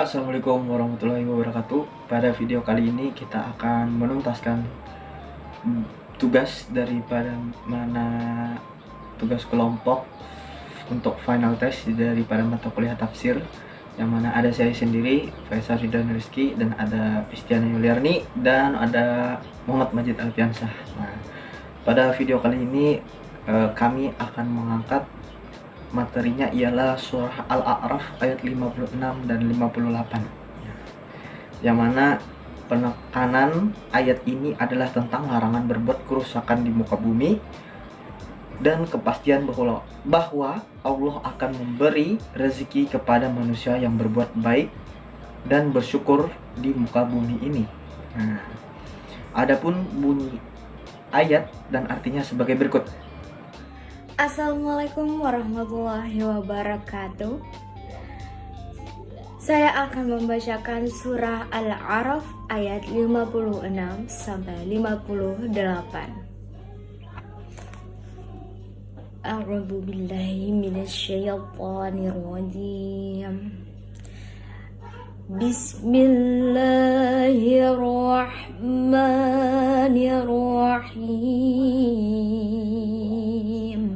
Assalamualaikum warahmatullahi wabarakatuh. Pada video kali ini kita akan menuntaskan tugas daripada tugas kelompok untuk final test daripada mata kuliah tafsir, yang mana ada saya sendiri, Faisal Ridwan Rizky, dan ada Pistiana Yuliarni, dan ada Muhammad Majid Alfiansah. Nah, pada video kali ini kami akan mengangkat materinya ialah surah Al-A'raf ayat 56 dan 58, yang mana penekanan ayat ini adalah tentang larangan berbuat kerusakan di muka bumi dan kepastian bahwa Allah akan memberi rezeki kepada manusia yang berbuat baik dan bersyukur di muka bumi ini. Nah, adapun bunyi ayat dan artinya sebagai berikut. Assalamualaikum warahmatullahi wabarakatuh. Saya akan membacakan surah Al-A'raf ayat 56 sampai 58. A'udzu billahi minasyaitonir rajim. Bismillahirrahmanirrahim.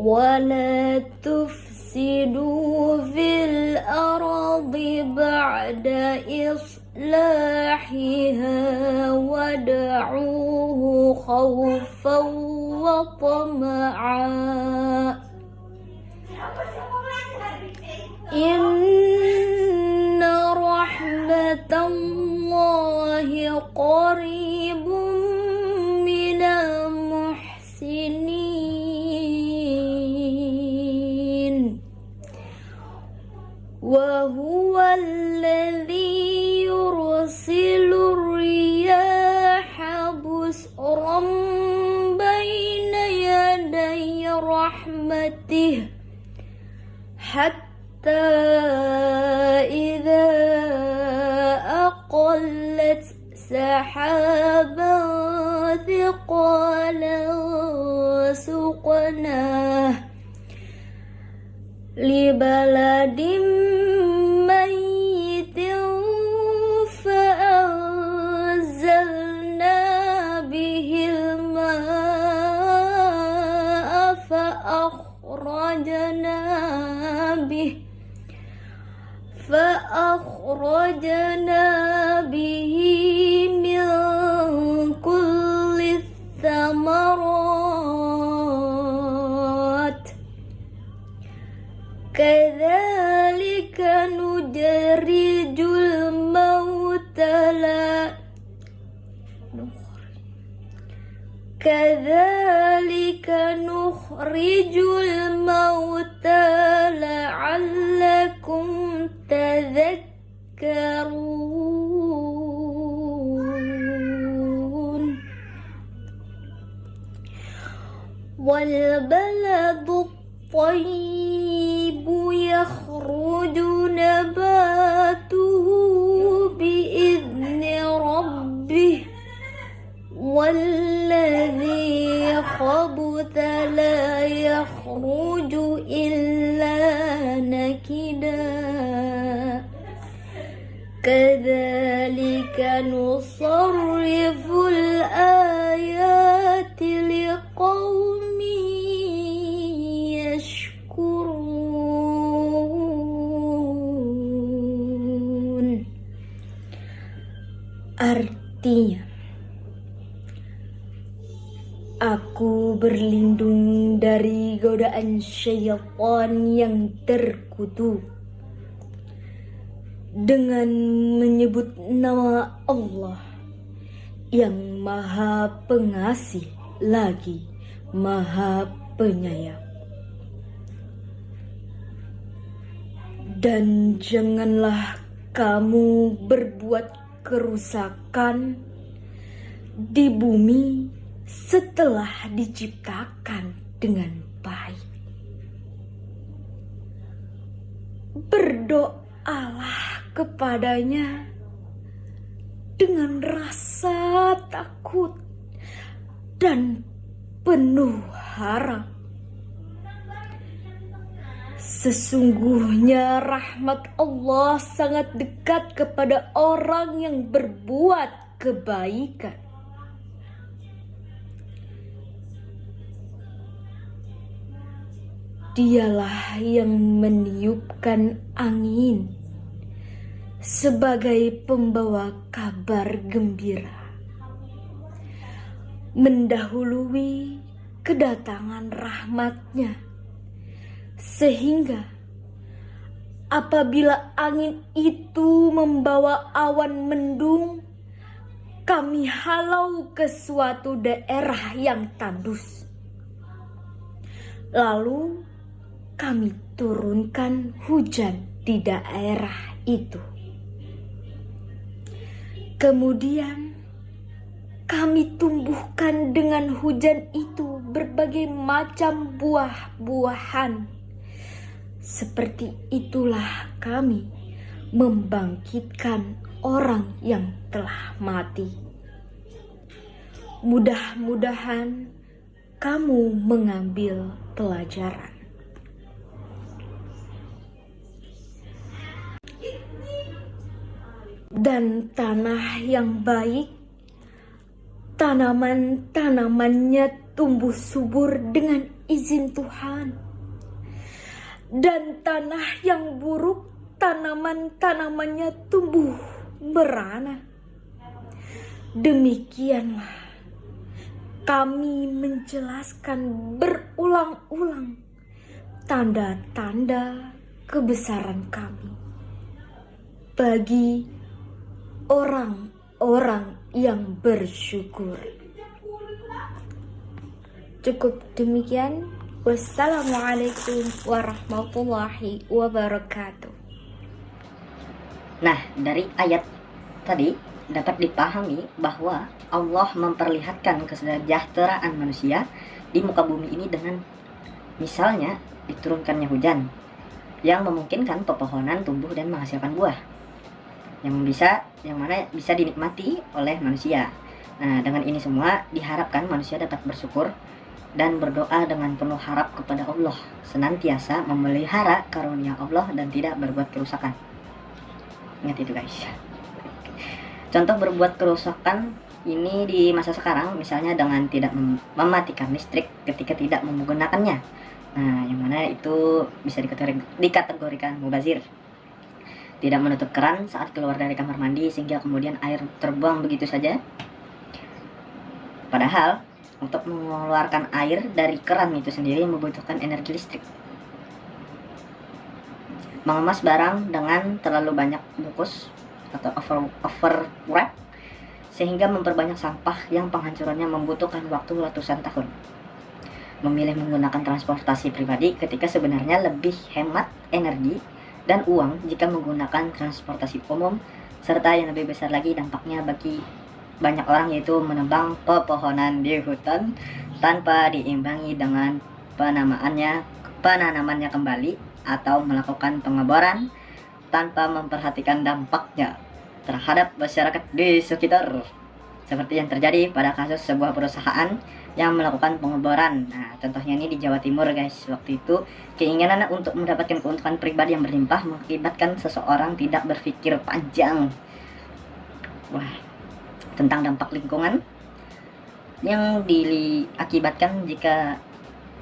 ولا تفسدوا في الأرض بعد إصلاحها ودعوه خوفا وطمعا إن رحمة الله قريب من المحسنين وهو الذي يرسل الرياح بشرا بين يدي رحمته حتى إذا أقلت سحابا ثقالا سقناه لبلد ميت فأنزلنا به الماء فأخرجنا به من كل الثمرات كذلك نخرج الموتى لعلكم تذكرون والبلد الطيب يخرج نباته بإذن ربه والذي خبث لا يخرج إلا نكدا كذلك نصرف الآيات لقوم يشكرون. Artinya, aku berlindung dari godaan syaitan yang terkutuk dengan menyebut nama Allah yang Maha Pengasih lagi Maha Penyayang. Dan janganlah kamu berbuat kerusakan di bumi setelah diciptakan dengan baik. Berdoalah kepadanya dengan rasa takut dan penuh harap, Sesungguhnya rahmat Allah sangat dekat kepada orang yang berbuat kebaikan. Dialah yang meniupkan angin sebagai pembawa kabar gembira, mendahului kedatangan rahmatnya, sehingga apabila angin itu membawa awan mendung, kami halau ke suatu daerah yang tandus. Lalu kami turunkan hujan di daerah itu. Kemudian kami tumbuhkan dengan hujan itu berbagai macam buah-buahan. Seperti itulah kami membangkitkan orang yang telah mati. Mudah-mudahan kamu mengambil pelajaran. Dan tanah yang baik, tanaman-tanamannya tumbuh subur dengan izin Tuhan. Dan tanah yang buruk, tanaman-tanamannya tumbuh merana. Demikianlah kami menjelaskan berulang-ulang tanda-tanda kebesaran kami bagi orang-orang yang bersyukur. Cukup demikian. Wassalamualaikum warahmatullahi wabarakatuh. Nah, dari ayat tadi dapat dipahami bahwa Allah memperlihatkan kesejahteraan manusia di muka bumi ini dengan misalnya diturunkannya hujan yang memungkinkan pepohonan tumbuh dan menghasilkan buah yang mana bisa dinikmati oleh manusia. Nah, dengan ini semua diharapkan manusia dapat bersyukur dan berdoa dengan penuh harap kepada Allah, senantiasa memelihara karunia Allah dan tidak berbuat kerusakan. Ingat itu guys. Contoh berbuat kerusakan ini di masa sekarang misalnya dengan tidak mematikan listrik ketika tidak menggunakannya. Nah, yang mana itu bisa dikategorikan mubazir. Tidak menutup keran saat keluar dari kamar mandi sehingga kemudian air terbuang begitu saja. Padahal untuk mengeluarkan air dari keran itu sendiri membutuhkan energi listrik. Mengemas barang dengan terlalu banyak bungkus atau overwrap sehingga memperbanyak sampah yang penghancurannya membutuhkan waktu ratusan tahun. Memilih menggunakan transportasi pribadi ketika sebenarnya lebih hemat energi dan uang jika menggunakan transportasi umum, serta yang lebih besar lagi dampaknya bagi banyak orang yaitu menebang pepohonan di hutan tanpa diimbangi dengan penanamannya kembali atau melakukan pengeboran tanpa memperhatikan dampaknya terhadap masyarakat di sekitar, seperti yang terjadi pada kasus sebuah perusahaan yang melakukan pengeboran. Nah, contohnya ini di Jawa Timur guys. Waktu itu keinginan untuk mendapatkan keuntungan pribadi yang berlimpah mengakibatkan seseorang tidak berpikir panjang tentang dampak lingkungan yang diakibatkan jika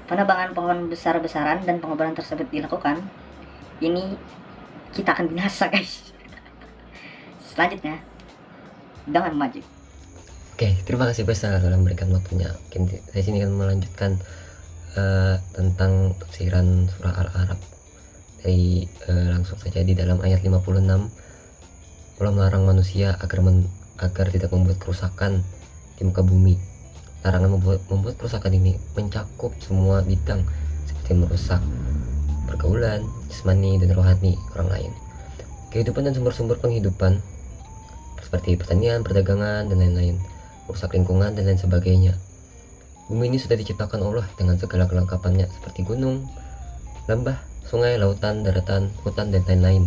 penebangan pohon besar-besaran dan pengeboran tersebut dilakukan. Ini kita akan binasa guys. Selanjutnya dengan maju. Oke, terima kasih Faisal telah memberikan waktunya. Mungkin saya sini akan melanjutkan tentang tafsiran surah Al-A'raf dari langsung saja di dalam ayat 56. Allah melarang manusia agar tidak membuat kerusakan di muka bumi. Larangan membuat kerusakan ini mencakup semua bidang seperti merusak pergaulan, jasmani dan rohani orang lain, kehidupan dan sumber-sumber penghidupan seperti pertanian, perdagangan dan lain-lain, merusak lingkungan dan lain sebagainya. Bumi ini sudah diciptakan Allah dengan segala kelengkapannya seperti gunung, lembah, sungai, lautan, daratan, hutan dan lain-lain,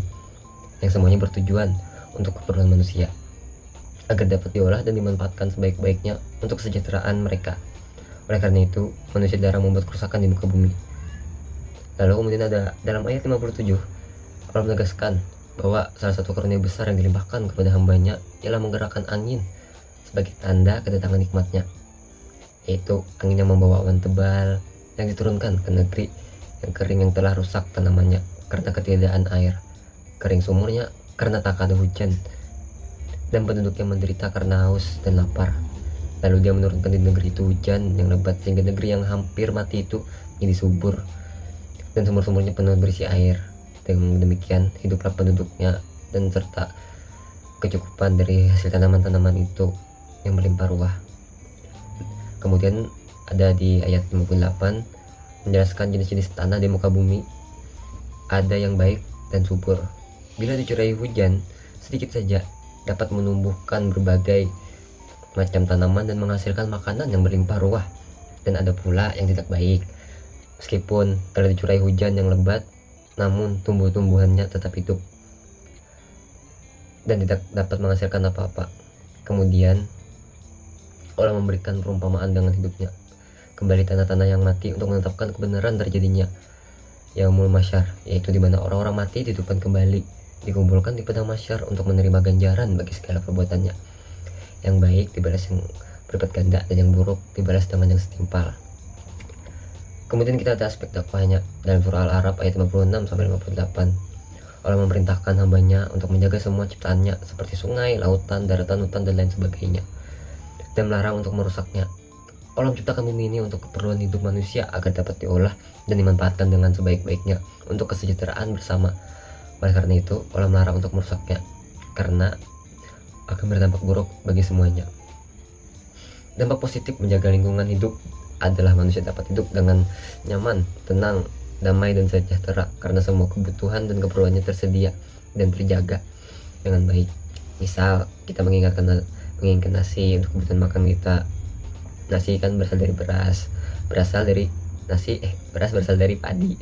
yang semuanya bertujuan untuk keperluan manusia agar dapat diolah dan dimanfaatkan sebaik-baiknya untuk kesejahteraan mereka. Oleh karena itu, manusia jarang membuat kerusakan di muka bumi. Lalu kemudian ada dalam ayat 57, Allah menegaskan bahwa salah satu karunia besar yang dilimpahkan kepada hambanya ialah menggerakkan angin sebagai tanda kedatangan nikmatnya, yaitu angin yang membawa awan tebal yang diturunkan ke negeri yang kering yang telah rusak tanamannya karena ketiadaan air, kering sumurnya karena tak ada hujan, dan penduduknya menderita karena haus dan lapar. Lalu dia menurunkan di negeri itu hujan yang lebat sehingga negeri yang hampir mati itu jadi subur dan sumur-sumurnya penuh berisi air. Dengan demikian hiduplah penduduknya dan serta kecukupan dari hasil tanaman-tanaman itu yang melimpah ruah. Kemudian ada di ayat 58 menjelaskan jenis-jenis tanah di muka bumi. Ada yang baik dan subur. Bila dicurai hujan sedikit saja dapat menumbuhkan berbagai macam tanaman dan menghasilkan makanan yang berlimpah ruah. Dan ada pula yang tidak baik. Meskipun telah dicurai hujan yang lebat, namun tumbuh-tumbuhannya tetap hidup dan tidak dapat menghasilkan apa-apa. Kemudian Allah memberikan perumpamaan dengan hidupnya kembali tanah-tanah yang mati untuk menetapkan kebenaran terjadinya Yaumul Masyar, yaitu di mana orang-orang mati dihidupkan kembali, dikumpulkan di padang masyar untuk menerima ganjaran bagi segala perbuatannya. Yang baik dibalas yang berlipat ganda dan yang buruk dibalas dengan yang setimpal. Kemudian kita ada aspek dakwahnya dalam surah Al-A'raf ayat 56 sampai 58. Allah memerintahkan hambanya untuk menjaga semua ciptaannya seperti sungai, lautan, daratan, hutan, dan lain sebagainya, dan melarang untuk merusaknya. Allah menciptakan bumi ini untuk keperluan hidup manusia agar dapat diolah dan dimanfaatkan dengan sebaik-baiknya untuk kesejahteraan bersama. Oleh karena itu, Allah melarang untuk merusaknya karena akan berdampak buruk bagi semuanya. Dampak positif menjaga lingkungan hidup adalah manusia dapat hidup dengan nyaman, tenang, damai, dan sejahtera karena semua kebutuhan dan keperluannya tersedia dan terjaga dengan baik. Misal kita menginginkan nasi untuk kebutuhan makan kita. Nasi kan berasal dari beras berasal dari padi.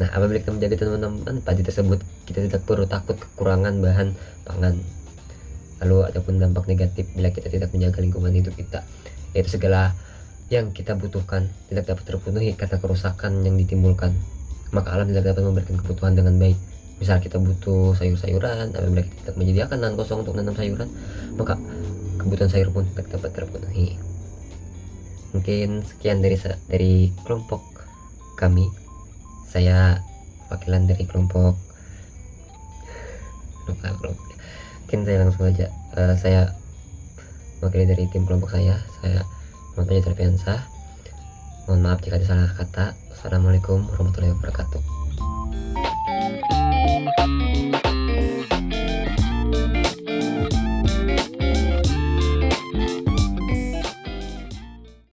Nah, apabila kita menjaga tanaman padi tersebut, kita tidak perlu takut kekurangan bahan pangan. Lalu adapun dampak negatif bila kita tidak menjaga lingkungan hidup kita, yaitu segala yang kita butuhkan tidak dapat terpenuhi karena kerusakan yang ditimbulkan, maka alam tidak dapat memberikan kebutuhan dengan baik. Misal kita butuh sayur-sayuran, apabila kita tidak menyediakan lahan kosong untuk menanam sayuran, maka kebutuhan sayur pun tidak dapat terpenuhi. Mungkin sekian dari kelompok kami. Saya wakilan dari kelompok mungkin saya langsung aja. Saya wakili dari tim kelompok saya Muhammad Panji Terpiansah. Mohon maaf jika ada salah kata. Assalamualaikum warahmatullahi wabarakatuh.